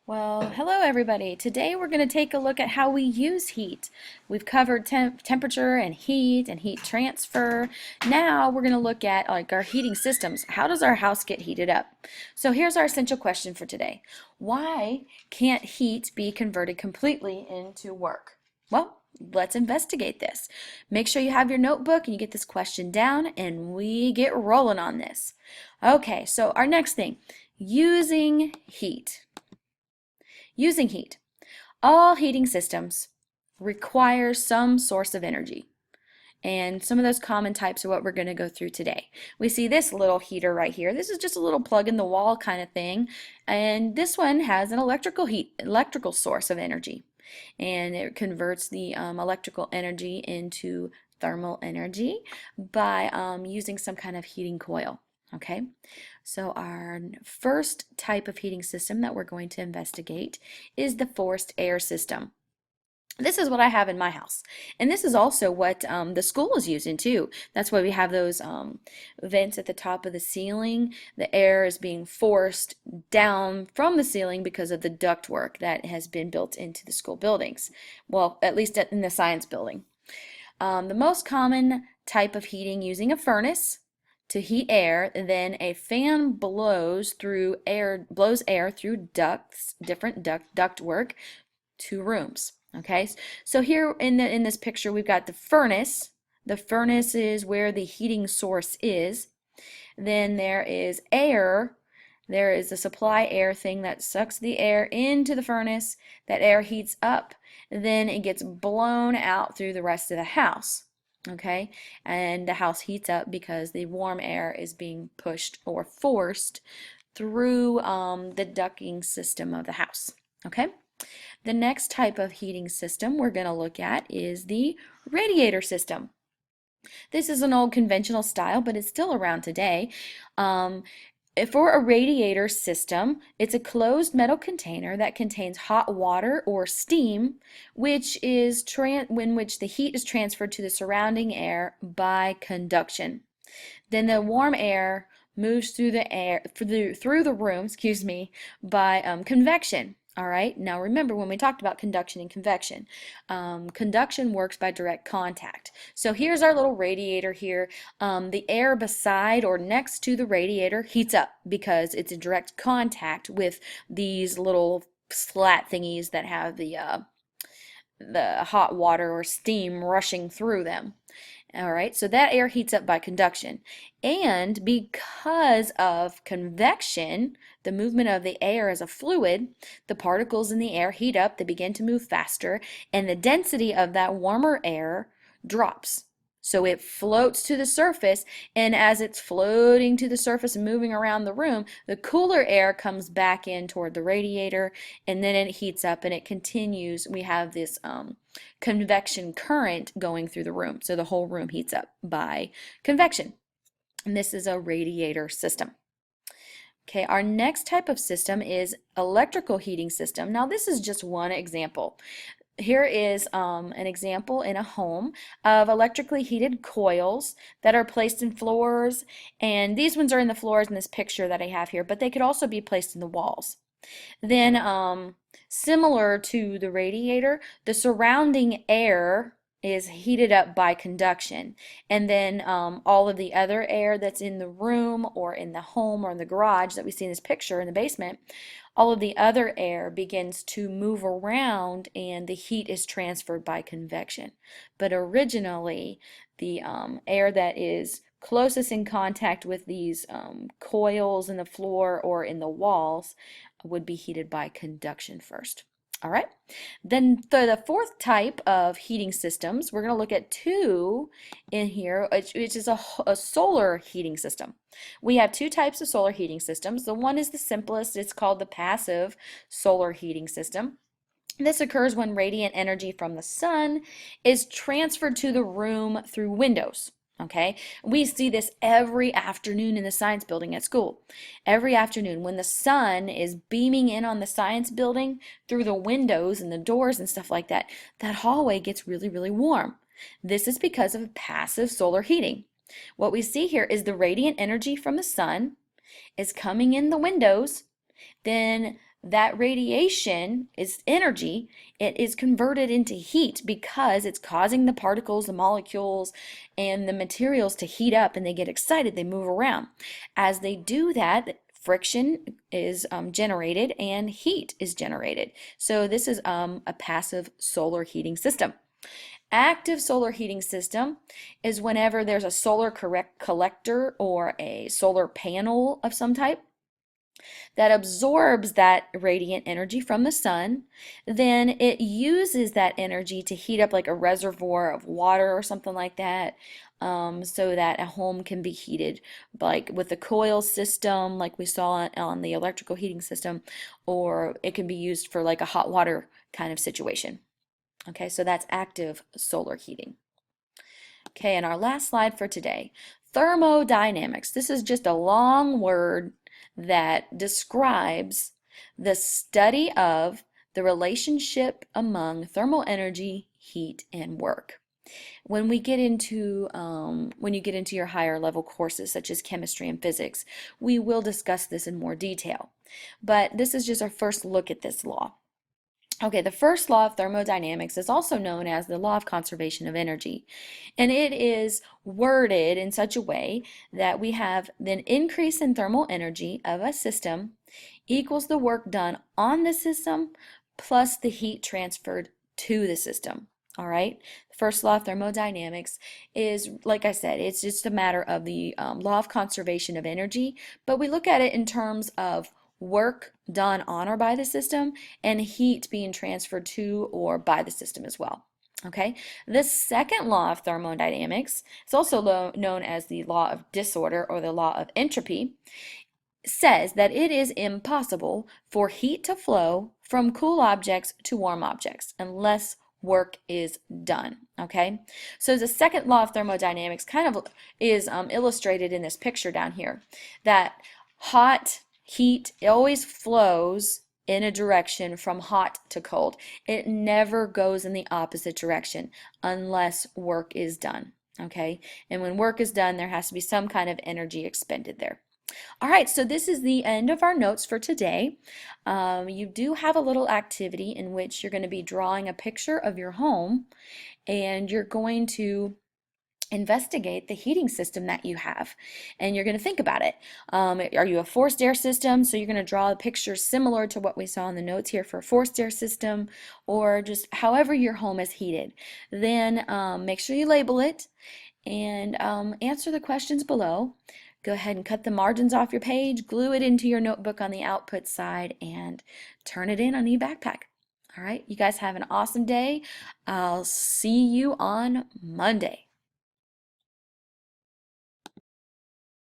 Well, hello everybody. Today we're going to take a look at how we use heat. We've covered temperature and heat transfer. Now we're going to look at our heating systems. How does our house get heated up? So here's our essential question for today. Why can't heat be converted completely into work? Well, let's investigate this. Make sure you have your notebook and you get this question down and we get rolling on this. Okay, so our next thing, using heat. Using heat. All heating systems require some source of energy. And some of those common types are what we're going to go through today. We see this little heater right here. This is just a little plug in the wall kind of thing. And this one has an electrical source of energy. And it converts the electrical energy into thermal energy by using some kind of heating coil. Okay, so our first type of heating system that we're going to investigate is the forced air system. This is what I have in my house, and this is also what the school is using too. That's why we have those vents at the top of the ceiling. The air is being forced down from the ceiling because of the ductwork that has been built into the school buildings. Well, at least in the science building. The most common type of heating using a furnace to heat air, then a fan blows air through ducts, different duct work to rooms. Okay, so here in this picture we've got the furnace. The furnace is where the heating source is. Then there is air. There is a supply air thing that sucks the air into the furnace. That air heats up. Then it gets blown out through the rest of the house. Okay, and the house heats up because the warm air is being pushed or forced through the ducting system of the house. Okay, the next type of heating system we're going to look at is the radiator system. This is an old conventional style, but it's still around today. For a radiator system, it's a closed metal container that contains hot water or steam, which is in which the heat is transferred to the surrounding air by conduction. Then the warm air moves through the room, by convection. All right, now remember when we talked about conduction and convection. Conduction works by direct contact. So here's our little radiator here. The air beside or next to the radiator heats up because it's in direct contact with these little slat thingies that have the hot water or steam rushing through them. All right, so that air heats up by conduction. And because of convection, the movement of the air as a fluid, the particles in the air heat up, they begin to move faster, and the density of that warmer air drops. So it floats to the surface, and as it's floating to the surface and moving around the room, the cooler air comes back in toward the radiator, and then it heats up and it continues. We have this convection current going through the room, so the whole room heats up by convection. And this is a radiator system. Okay, our next type of system is electrical heating system. Now this is just one example. Here is an example in a home of electrically heated coils that are placed in floors, and these ones are in the floors in this picture that I have here, but they could also be placed in the walls. Then similar to the radiator, the surrounding air is heated up by conduction, and then all of the other air that's in the room or in the home or in the garage that we see in this picture in the basement, all of the other air begins to move around and the heat is transferred by convection. But originally, the air that is closest in contact with these coils in the floor or in the walls would be heated by conduction first. All right, then the fourth type of heating systems, we're going to look at two in here, which is a solar heating system. We have two types of solar heating systems. The one is the simplest. It's called the passive solar heating system. This occurs when radiant energy from the sun is transferred to the room through windows. Okay, we see this every afternoon in the science building at school. Every afternoon when the sun is beaming in on the science building through the windows and the doors and stuff like that, that hallway gets really, really warm. This is because of passive solar heating. What we see here is the radiant energy from the sun is coming in the windows, then that radiation is energy. It is converted into heat because it's causing the particles, the molecules, and the materials to heat up, and they get excited, they move around. As they do that, friction is generated and heat is generated. So this is a passive solar heating system. Active solar heating system is whenever there's a solar collector or a solar panel of some type that absorbs that radiant energy from the sun. Then it uses that energy to heat up like a reservoir of water or something like that, so that a home can be heated, like with the coil system, like we saw on the electrical heating system, or it can be used for like a hot water kind of situation. Okay, so that's active solar heating. Okay, and our last slide for today, thermodynamics. This is just a long word that describes the study of the relationship among thermal energy, heat, and work. When you get into your higher level courses such as chemistry and physics, we will discuss this in more detail. But this is just our first look at this law. Okay, the first law of thermodynamics is also known as the law of conservation of energy. And it is worded in such a way that we have an increase in thermal energy of a system equals the work done on the system plus the heat transferred to the system. All right, the first law of thermodynamics is, like I said, it's just a matter of the law of conservation of energy, but we look at it in terms of work done on or by the system and heat being transferred to or by the system as well. Okay, the second law of thermodynamics is also known as the law of disorder or the law of entropy, says that it is impossible for heat to flow from cool objects to warm objects unless work is done. Okay, so the second law of thermodynamics kind of is illustrated in this picture down here, that hot heat always flows in a direction from hot to cold. It never goes in the opposite direction unless work is done. Okay, and when work is done, there has to be some kind of energy expended there. All right, so this is the end of our notes for today. You do have a little activity in which you're going to be drawing a picture of your home, and you're going to investigate the heating system that you have, and you're going to think about it. Are you a forced air system? So you're going to draw a picture similar to what we saw in the notes here for a forced air system, or just however your home is heated. Then make sure you label it and answer the questions below. Go ahead and cut the margins off your page, glue it into your notebook on the output side, and turn it in on your backpack. All right, you guys have an awesome day. I'll see you on Monday.